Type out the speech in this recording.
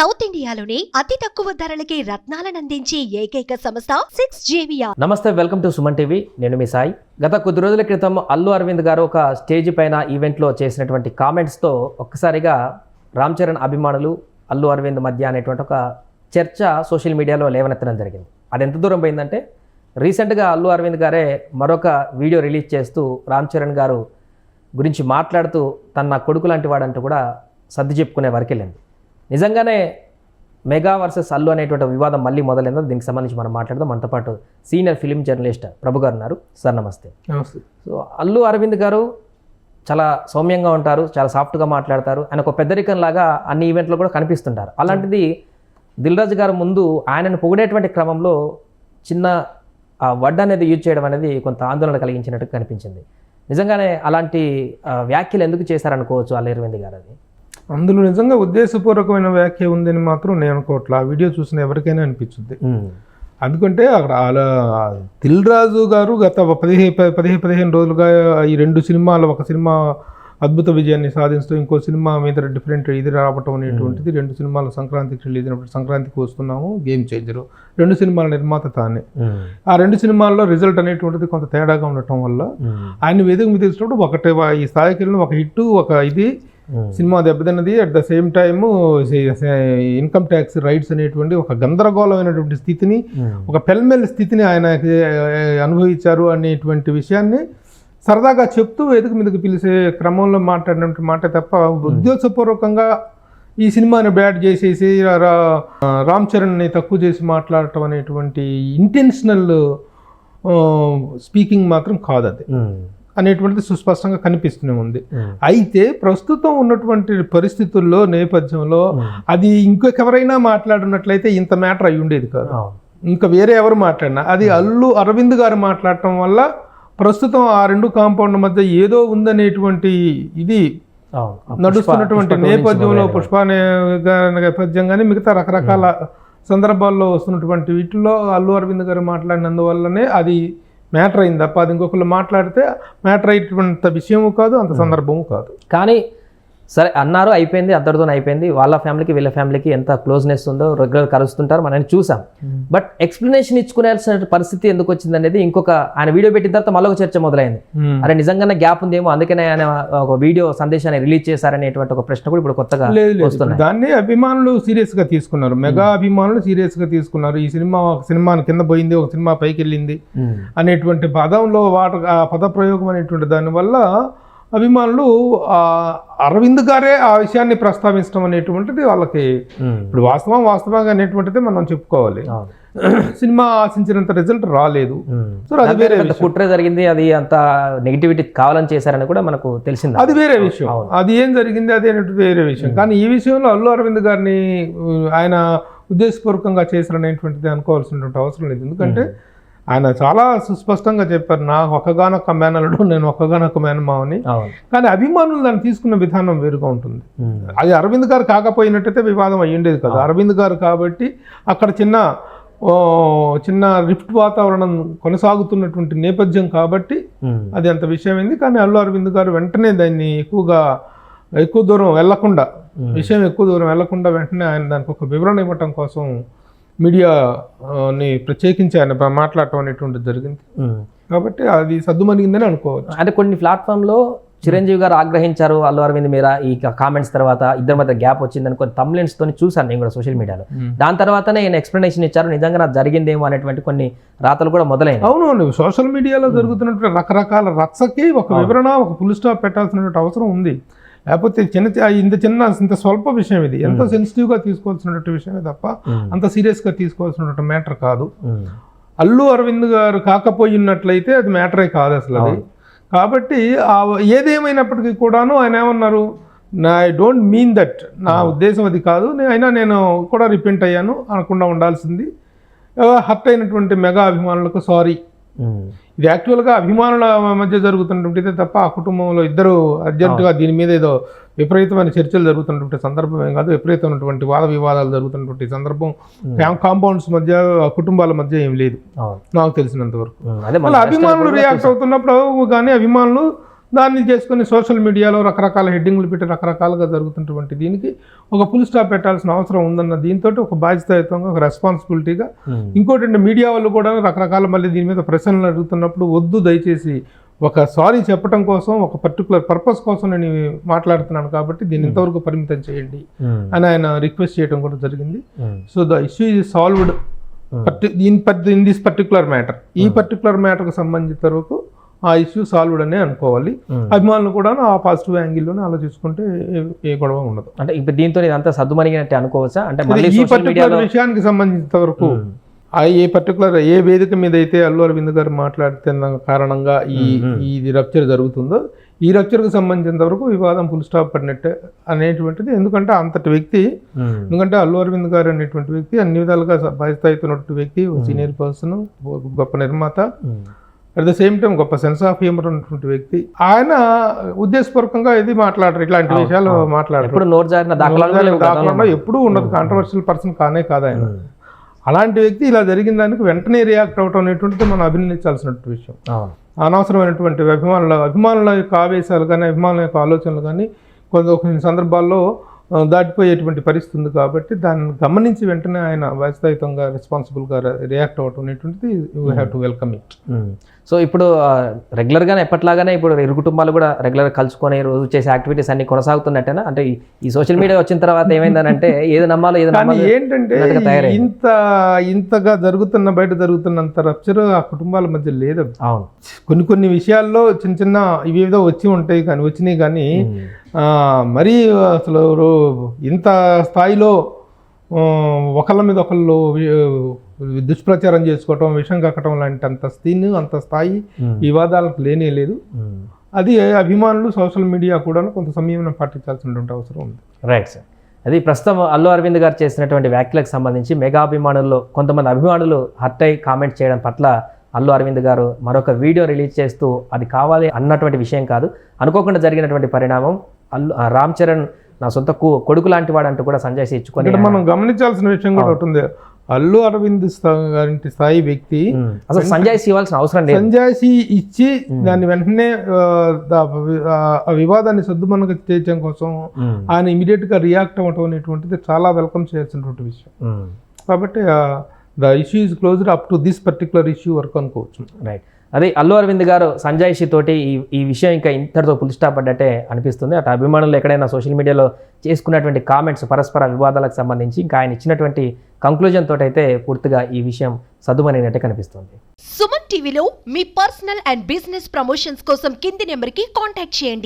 South ఇండియాలోని అతి తక్కువ ధరలకి రత్నాలను అందించే ఏకైక సంస్థ 6JVR. నమస్తే, వెల్కమ్ టు సుమన్ టీవీ. నేను మీ సాయి. గత కొద్ది రోజుల క్రితం అల్లు అరవింద్ గారు ఒక స్టేజ్ పైన ఈవెంట్లో చేసినటువంటి కామెంట్స్తో ఒక్కసారిగా రామ్ చరణ్ అభిమానులు అల్లు అరవింద్ మధ్య అనేటువంటి ఒక చర్చ సోషల్ మీడియాలో లేవనెత్తడం జరిగింది. అది ఎంత దూరం పోయిందంటే రీసెంట్గా అల్లు అరవింద్ గారే మరొక వీడియో రిలీజ్ చేస్తూ రామ్ చరణ్ గారు గురించి మాట్లాడుతూ తన కొడుకు లాంటి వాడంటూ కూడా సర్ది చెప్పుకునే వరకు వెళ్ళింది. నిజంగానే మెగా వర్సెస్ అల్లు అనేటువంటి వివాదం మళ్ళీ మొదలైందో దీనికి సంబంధించి మనం మాట్లాడదాం. మనతో పాటు సీనియర్ ఫిలిం జర్నలిస్ట్ ప్రభు గారు ఉన్నారు. సార్ నమస్తే. నమస్తే. సో అల్లు అరవింద్ గారు చాలా సౌమ్యంగా ఉంటారు, చాలా సాఫ్ట్గా మాట్లాడతారు. ఆయన ఒక పెద్దరికం లాగా అన్ని ఈవెంట్లో కూడా కనిపిస్తుంటారు. అలాంటిది దిల్ రాజు గారు ముందు ఆయనను పొగిడేటువంటి క్రమంలో చిన్న వర్డ్ అనేది యూజ్ చేయడం అనేది కొంత ఆందోళన కలిగించినట్టు కనిపించింది. నిజంగానే అలాంటి వ్యాఖ్యలు ఎందుకు చేశారనుకోవచ్చు అల్లు అరవింద్ గారు? అది అందులో నిజంగా ఉద్దేశపూర్వకమైన వ్యాఖ్య ఉందని మాత్రం నేను అనుకోవట్లా. ఆ వీడియో చూసిన ఎవరికైనా అనిపించుద్ది. ఎందుకంటే అక్కడ దిల్ రాజు గారు గత 15 రోజులుగా ఈ 2 సినిమాలు, ఒక సినిమా అద్భుత విజయాన్ని సాధిస్తూ ఇంకో సినిమా మీద డిఫరెంట్ ఇది రావటం అనేటువంటిది 2 సినిమాలు సంక్రాంతికి రిలీజ్ అయినప్పుడు సంక్రాంతికి వస్తున్నాము, గేమ్ చేంజరు 2 సినిమాల నిర్మాత తానే. ఆ 2 సినిమాల్లో రిజల్ట్ అనేటువంటిది కొంత తేడాగా ఉండటం వల్ల ఆయన వేదిక మీద తీసుకున్నప్పుడు ఒకటి ఈ స్థాయికి వెళ్ళిన ఒక హిట్, ఒక ఇది సినిమా దెబ్బతిన్నది. At the same time income tax raids అనేటువంటి ఒక గందరగోళమైనటువంటి స్థితిని, ఒక పెల్మెల్ స్థితిని ఆయన అనుభవించారు అనేటువంటి విషయాన్ని సరదాగా చెప్తూ వేదిక మీదకి పిలిచే క్రమంలో మాట్లాడినటువంటి మాట తప్ప ఉద్దేశపూర్వకంగా ఈ సినిమాని బ్యాడ్ చేసేసి రామ్ చరణ్ని తక్కువ చేసి మాట్లాడటం అనేటువంటి ఇంటెన్షనల్ స్పీకింగ్ మాత్రం కాదు అది అనేటువంటిది సుస్పష్టంగా కనిపిస్తూనే ఉంది. అయితే ప్రస్తుతం ఉన్నటువంటి పరిస్థితుల్లో నేపథ్యంలో అది ఇంకొకెవరైనా మాట్లాడినట్లయితే ఇంత మ్యాటర్ అయి ఉండేది కాదు. ఇంకా వేరే ఎవరు మాట్లాడినా అది అల్లు అరవింద్ గారు మాట్లాడటం వల్ల ప్రస్తుతం ఆ 2 కాంపౌండ్ మధ్య ఏదో ఉందనేటువంటి ఇది నడుస్తున్నటువంటి నేపథ్యంలో పుష్ప నేపథ్యం కానీ మిగతా రకరకాల సందర్భాల్లో వస్తున్నటువంటి వీటిల్లో అల్లు అరవింద్ గారు మాట్లాడినందువల్లనే అది మ్యాటర్ అయింది తప్ప అది ఇంకొకళ్ళు మాట్లాడితే మ్యాటర్ అయ్యేటువంటి విషయము కాదు, అంత సందర్భము కాదు. కానీ సరే అన్నారు, అయిపోయింది, అంతటితో అయిపోయింది. వాళ్ళ ఫ్యామిలీకి వీళ్ళ ఫ్యామిలీకి ఎంత క్లోజ్నెస్ ఉందో రెగ్యులర్ కలుస్తుంటారు, మనం చూసాం. బట్ ఎక్స్ప్లెనేషన్ ఇచ్చుకునేయాల్సిన పరిస్థితి ఎందుకు వచ్చింది అనేది ఇంకొక ఆయన వీడియో పెట్టిన తర్వాత మళ్ళీ ఒక చర్చ మొదలైంది. అరే నిజంగానే గ్యాప్ ఉందేమో, అందుకనే ఆయన ఒక వీడియో సందేశాన్ని రిలీజ్ చేశారనేటువంటి ఒక ప్రశ్న కూడా ఇప్పుడు కొత్తగా వస్తుంది. దాన్ని అభిమానులు సీరియస్ గా తీసుకున్నారు, మెగా అభిమానులు సీరియస్ గా తీసుకున్నారు. ఈ సినిమా ఒక సినిమా కింద పోయింది, ఒక సినిమా పైకి వెళ్ళింది అనేటువంటి పదంలో ఆ పద ప్రయోగం అనేటువంటి దానివల్ల అభిమానులు అరవింద్ గారే ఆ విషయాన్ని ప్రస్తావించడం అనేటువంటిది వాళ్ళకి ఇప్పుడు వాస్తవంగా అనేటువంటిది మనం చెప్పుకోవాలి. సినిమా ఆశించినంత రిజల్ట్ రాలేదు. సో అది వేరే కుట్ర జరిగింది, అది అంత నెగిటివిటీ కావాలని చేశారని కూడా మనకు తెలిసింది. అది వేరే విషయం, అది ఏం జరిగింది అది అనేటువంటి వేరే విషయం. కానీ ఈ విషయంలో అల్లు అరవింద్ గారిని ఆయన ఉద్దేశపూర్వకంగా చేశారనేటువంటిది అనుకోవాల్సినటువంటి అవసరం లేదు. ఎందుకంటే ఆయన చాలా సుస్పష్టంగా చెప్పారు, నా ఒక్కగానొక్క మేనలుడు, నేను ఒక్కగానొక్క మేనమావని. కానీ అభిమానులు దాన్ని తీసుకున్న విధానం వేరుగా ఉంటుంది. అది అరవింద్ గారు కాకపోయినట్టయితే వివాదం అయ్యిండేది కదా. అరవింద్ గారు కాబట్టి అక్కడ చిన్న రిఫ్ట్ వాతావరణం కొనసాగుతున్నటువంటి నేపథ్యం కాబట్టి అది అంత విషయమైంది. కానీ అల్లు అరవింద్ గారు వెంటనే దాన్ని ఎక్కువ దూరం వెళ్లకుండా వెంటనే ఆయన దానికి ఒక వివరణ ఇవ్వటం కోసం మీడియాని ప్రత్యేకించి ఆయన మాట్లాడటం అనేటువంటిది జరిగింది. కాబట్టి అది సద్దుమణిగిందని అనుకోవచ్చు. అంటే కొన్ని ప్లాట్ఫామ్లో చిరంజీవి గారు ఆగ్రహించారు అల్లు అరవింద్ మీద ఈ కామెంట్స్ తర్వాత, ఇద్దరి మధ్య గ్యాప్ వచ్చిందని కొన్ని thumbnails తో చూసాను నేను కూడా సోషల్ మీడియాలో. దాని తర్వాతనే ఆయన ఎక్స్ప్లెనేషన్ ఇచ్చారు, నిజంగా నాకు జరిగిందేమో అనేటువంటి కొన్ని రాతలు కూడా మొదలైంది. అవునవును, సోషల్ మీడియాలో జరుగుతున్నటువంటి రకరకాల రచ్చకి ఒక వివరణ, ఒక ఫుల్ స్టాప్ పెట్టాల్సినటువంటి అవసరం ఉంది. లేకపోతే ఇంత స్వల్ప విషయం ఇది, ఎంతో సెన్సిటివ్గా తీసుకోవాల్సినటువంటి విషయమే తప్ప అంత సీరియస్గా తీసుకోవాల్సినటువంటి మ్యాటర్ కాదు. అల్లు అరవింద్ గారు కాకపోయినట్లయితే అది మ్యాటరే కాదు అసలు అది. కాబట్టి ఏదేమైనప్పటికీ కూడాను ఆయన ఏమన్నారు, ఐ డోంట్ మీన్ దట్, నా ఉద్దేశం అది కాదు, అయినా నేను కూడా రిపెంట్ అయ్యాను అనకుండా ఉండాల్సింది. హర్ట్ అయినటువంటి మెగా అభిమానులకు సారీ. ఇది యాక్చువల్గా అభిమానుల మధ్య జరుగుతున్నటువంటిదే తప్ప ఆ కుటుంబంలో ఇద్దరు అర్జెంటుగా దీని మీద ఏదో విపరీతమైన చర్చలు జరుగుతున్నటువంటి సందర్భం ఏం కాదు. విపరీతమైనటువంటి వాద వివాదాలు జరుగుతున్నటువంటి సందర్భం కాంపౌండ్స్ మధ్య, కుటుంబాల మధ్య ఏం లేదు నాకు తెలిసినంత వరకు. అభిమానులు రియాక్ట్ అవుతున్నప్పుడు కానీ అభిమానులు దాన్ని చేసుకుని సోషల్ మీడియాలో రకరకాల హెడ్డింగ్లు పెట్టి రకరకాలుగా జరుగుతున్నటువంటి దీనికి ఒక ఫుల్ స్టాప్ పెట్టాల్సిన అవసరం ఉందన్న దీంతో ఒక బాధ్యతాయుతంగా ఒక రెస్పాన్సిబిలిటీగా ఇంకోటి అంటే మీడియా వాళ్ళు కూడా రకరకాల మళ్ళీ దీని మీద ప్రశ్నలు అడుగుతున్నప్పుడు వద్దు దయచేసి ఒక సారీ చెప్పడం కోసం ఒక పర్టికులర్ పర్పస్ కోసం నేను మాట్లాడుతున్నాను కాబట్టి దీన్ని ఇంతవరకు పరిమితం చేయండి అని ఆయన రిక్వెస్ట్ చేయడం కూడా జరిగింది. So the issue is solved in this particular matter. ఈ పర్టికులర్ మ్యాటర్కి సంబంధించిన వరకు ఆ ఇష్యూ సాల్వ్డ్ అనే అనుకోవాలి. అభిమానులు కూడా ఆ పాజిటివ్ యాంగిల్లోనే ఆలోచించుకుంటే ఏ గొడవ ఉండదు. అంటే ఇప్పుడు దీంతో ఇదంతా సద్దుమణిగినట్టు అనుకోవచ్చా? అంటే ఈ పర్టికులర్ విషయానికి సంబంధించిన వరకు ఏ వేదిక మీద అయితే అల్లు అరవింద్ గారు మాట్లాడుతున్న కారణంగా ఈ రప్చర్ జరుగుతుందో ఈ రప్చర్కి సంబంధించినంత వరకు వివాదం ఫుల్ స్టాప్ పడినట్టే అనేటువంటిది. ఎందుకంటే అంతటి వ్యక్తి, ఎందుకంటే అల్లు అరవింద్ గారు అనేటువంటి వ్యక్తి అన్ని విధాలుగా బాధ్యతాయుతున్నటువంటి వ్యక్తి, సీనియర్ పర్సన్, గొప్ప నిర్మాత, అట్ ద సేమ్ టైం గొప్ప సెన్స్ ఆఫ్ హ్యూమర్ ఉన్నటువంటి వ్యక్తి. ఆయన ఉద్దేశపూర్వకంగా ఇది మాట్లాడరు, ఇట్లాంటి విషయాలు మాట్లాడరు. దాఖలా ఎప్పుడూ ఉండదు. కాంట్రవర్షియల్ పర్సన్ కానే కాదు ఆయన. అలాంటి వ్యక్తి ఇలా జరిగిన దానికి వెంటనే రియాక్ట్ అవటం అనేటువంటిది మనం అభినందించాల్సినటువంటి విషయం. అనవసరమైనటువంటి అభిమానుల యొక్క ఆవేశాలు కానీ అభిమానుల యొక్క ఆలోచనలు కానీ కొన్ని సందర్భాల్లో దాటిపోయేటువంటి పరిస్థితి ఉంది. కాబట్టి దాన్ని గమనించి వెంటనే ఆయన బాధ్యతాయుతంగా రెస్పాన్సిబుల్గా రియాక్ట్ అవ్వటం అనేటువంటిది you have to welcome it. So ఇప్పుడు రెగ్యులర్గానే ఎప్పట్లాగానే ఇప్పుడు ఇరు కుటుంబాలు కూడా రెగ్యులర్గా కలుసుకొని రోజు చేసే యాక్టివిటీస్ అన్ని కొనసాగుతున్నట్టేనా? అంటే ఈ సోషల్ మీడియా వచ్చిన తర్వాత ఏమైందంటే ఏది నమ్మాలో ఏది నమ్మాలో ఏంటంటే ఇంతగా బయట జరుగుతున్నంత రప్చర్ ఆ కుటుంబాల మధ్య లేదు. అవును, కొన్ని విషయాల్లో చిన్న చిన్న ఇవి ఏదో వచ్చినాయి కానీ మరీ అసలు ఇంత స్థాయిలో ఒకళ్ళ మీద ఒకళ్ళు దుష్ప్రచారం చేసుకోవటం, విషం కక్కటం లాంటి అంత స్థాయి వివాదాలకు లేనే లేదు. అది అభిమానులు సోషల్ మీడియా కూడా కొంత సమయం పాటించాల్సినటువంటి అవసరం ఉంది. Right sir. అది ప్రస్తుతం అల్లు అరవింద్ గారు చేసినటువంటి వ్యాఖ్యలకు సంబంధించి మెగా అభిమానుల్లో కొంతమంది అభిమానులు హర్ట్ అయి కామెంట్ చేయడం పట్ల అల్లు అరవింద్ గారు మరొక వీడియో రిలీజ్ చేస్తూ అది కావాలి అన్నటువంటి విషయం కాదు, అనుకోకుండా జరిగినటువంటి పరిణామం. రామ్ చరణ్ నా సొంత కొడుకు లాంటి వాడు అంటూ కూడా సంజయ్ ఇచ్చుకొని మనం గమనించాల్సిన విషయం కూడా ఉంటుంది. అల్లు అరవింద్ గారి స్థాయి వ్యక్తి అసలు సంజయ్ ఇవ్వాల్సిన అవసరం లేదు. సంజయ్ ఇచ్చి దాన్ని వెంటనే వివాదాన్ని సద్దుమణగ చేయడం కోసం ఆయన ఇమీడియట్ గా రియాక్ట్ అవ్వటం అనేటువంటిది చాలా వెల్కమ్ చేయాల్సినటువంటి విషయం. కాబట్టి the issue is closed up to this particular issue వరకు అనుకోవచ్చు. రైట్. అదే అల్లు అరవింద్ గారు సంజయ్ తోటి ఈ విషయం ఇంకా ఇంతటితో ఫుల్ స్టాప్ పడ్డట్టే అనిపిస్తుంది. అటు అభిమానులు ఎక్కడైనా సోషల్ మీడియాలో చేసుకున్నటువంటి కామెంట్స్ పరస్పర వివాదాలకు సంబంధించి ఇంకా ఆయన ఇచ్చినటువంటి కంక్లూజన్ తోటి అయితే పూర్తిగా ఈ విషయం సద్దుమణిగినట్టే కనిపిస్తుంది. సుమన్ టీవీలో మీ పర్సనల్ అండ్ బిజినెస్ ప్రమోషన్స్ కోసం కింది నెంబర్కి కాంటాక్ట్ చేయండి.